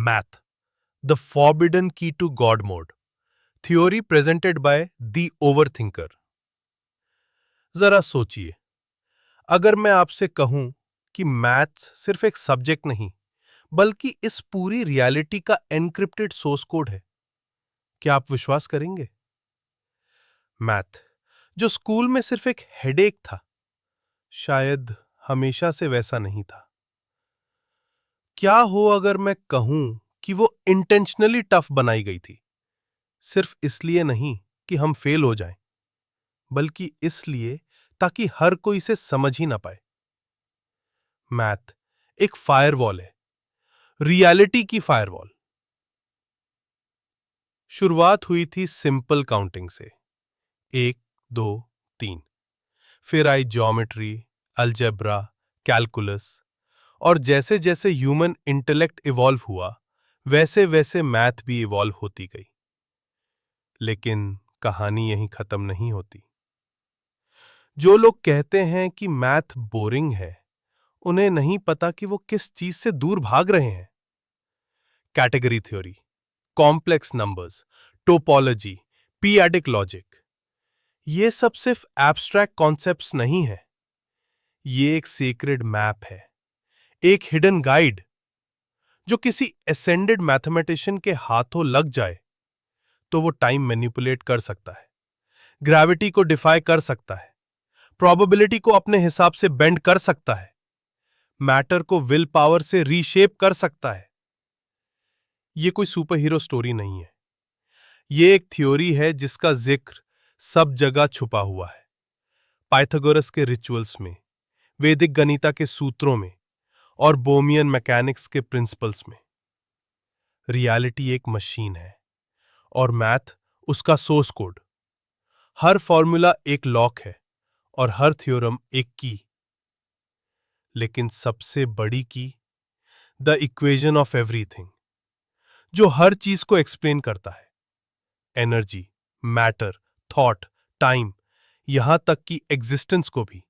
Math, the forbidden key to God mode. Theory presented by the overthinker. जरा सोचिए, अगर मैं आपसे कहूं कि मैथ्स सिर्फ एक सब्जेक्ट नहीं, बल्कि इस पूरी रियलिटी का एन्क्रिप्टेड सोर्स कोड है, क्या आप विश्वास करेंगे? मैथ, जो स्कूल में सिर्फ एक हेडेक था, शायद हमेशा से वैसा नहीं था। क्या हो अगर मैं कहूं कि वो इंटेंशनली टफ बनाई गई थी, सिर्फ इसलिए नहीं कि हम फेल हो जाएं, बल्कि इसलिए ताकि हर कोई इसे समझ ही ना पाए। मैथ एक फायरवॉल है, रियलिटी की फायरवॉल। शुरुआत हुई थी सिंपल काउंटिंग से, 1, 2, 3। फिर आई ज्योमेट्री, अलजेब्रा, कैलकुलस, और जैसे जैसे ह्यूमन इंटेलेक्ट इवॉल्व हुआ, वैसे वैसे मैथ भी इवॉल्व होती गई। लेकिन कहानी यहीं खत्म नहीं होती। जो लोग कहते हैं कि मैथ बोरिंग है, उन्हें नहीं पता कि वो किस चीज से दूर भाग रहे हैं। Category theory, complex numbers, topology, periodic logic, ये सब सिर्फ एब्स्ट्रैक्ट कॉन्सेप्ट्स नहीं है। ये एक सीक्रेट मैप है, एक हिडन गाइड। जो किसी एसेंडेड मैथमेटिशियन के हाथों लग जाए तो वो टाइम मैनिपुलेट कर सकता है, ग्रेविटी को डिफाई कर सकता है, प्रोबेबिलिटी को अपने हिसाब से बेंड कर सकता है, मैटर को विल पावर से रीशेप कर सकता है। ये कोई सुपर हीरो स्टोरी नहीं है, ये एक थ्योरी है जिसका जिक्र सब जगह छुपा हुआ है। पाइथागोरस के रिचुअल्स में, वैदिक गणिता के सूत्रों में, और बोमियन मैकेनिक्स के प्रिंसिपल्स में। रियलिटी एक मशीन है और मैथ उसका सोर्स कोड। हर फॉर्मूला एक लॉक है और हर थ्योरम एक की। लेकिन सबसे बड़ी की, द इक्वेशन ऑफ एवरीथिंग, जो हर चीज को एक्सप्लेन करता है। एनर्जी, मैटर, थॉट, टाइम, यहां तक कि एग्जिस्टेंस को भी।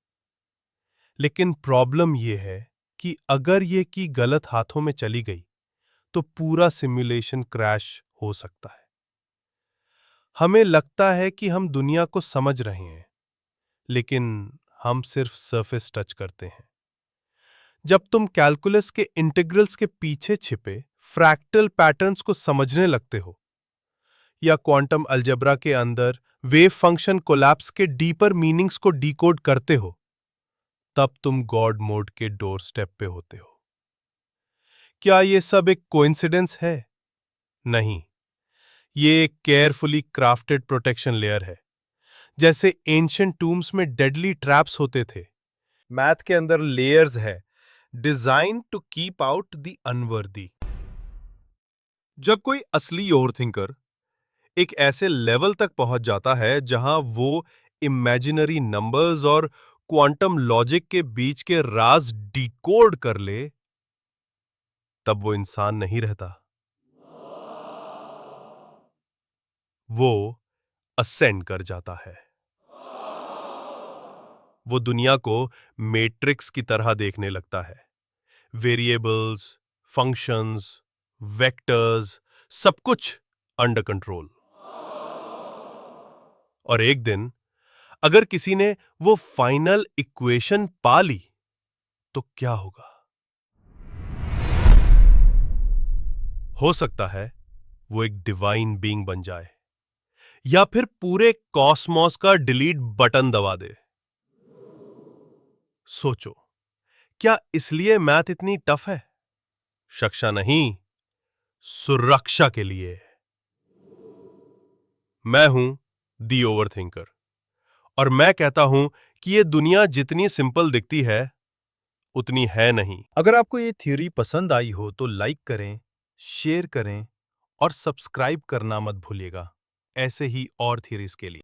लेकिन प्रॉब्लम यह है कि अगर यह की गलत हाथों में चली गई तो पूरा सिमुलेशन क्रैश हो सकता है। हमें लगता है कि हम दुनिया को समझ रहे हैं, लेकिन हम सिर्फ सरफेस टच करते हैं। जब तुम कैलकुलस के इंटीग्रल्स के पीछे छिपे फ्रैक्टल पैटर्न्स को समझने लगते हो, या क्वांटम अलजेब्रा के अंदर वेव फंक्शन कोलैप्स के डीपर मीनिंग्स को डिकोड करते हो, तब तुम गॉड मोड के डोर स्टेप पे होते हो। क्या यह सब एक कोइंसिडेंस है? नहीं, ये एक केयरफुली क्राफ्टेड प्रोटेक्शन लेयर है। जैसे एंशिएंट टूम्स में डेडली ट्रैप्स होते थे, मैथ के अंदर लेयर्स है, design to keep out the unworthy. जब कोई असली ओवरथिंकर एक ऐसे लेवल तक पहुंच जाता है जहां वो इमेजिनरी नंबर्स और क्वांटम लॉजिक के बीच के राज डिकोड कर ले, तब वो इंसान नहीं रहता, वो असेंड कर जाता है। वो दुनिया को मैट्रिक्स की तरह देखने लगता है। वेरिएबल्स, फंक्शंस, वेक्टर्स, सब कुछ अंडर कंट्रोल। और एक दिन अगर किसी ने वो फाइनल इक्वेशन पा ली, तो क्या होगा? हो सकता है वो एक डिवाइन बीइंग बन जाए, या फिर पूरे कॉस्मोस का डिलीट बटन दबा दे। सोचो, क्या इसलिए मैथ इतनी टफ है? शिक्षा नहीं, सुरक्षा के लिए। मैं हूं दी ओवरथिंकर, और मैं कहता हूं कि ये दुनिया जितनी सिंपल दिखती है, उतनी है नहीं। अगर आपको ये थ्योरी पसंद आई हो तो लाइक करें, शेयर करें और सब्सक्राइब करना मत भूलिएगा, ऐसे ही और थ्योरीज के लिए।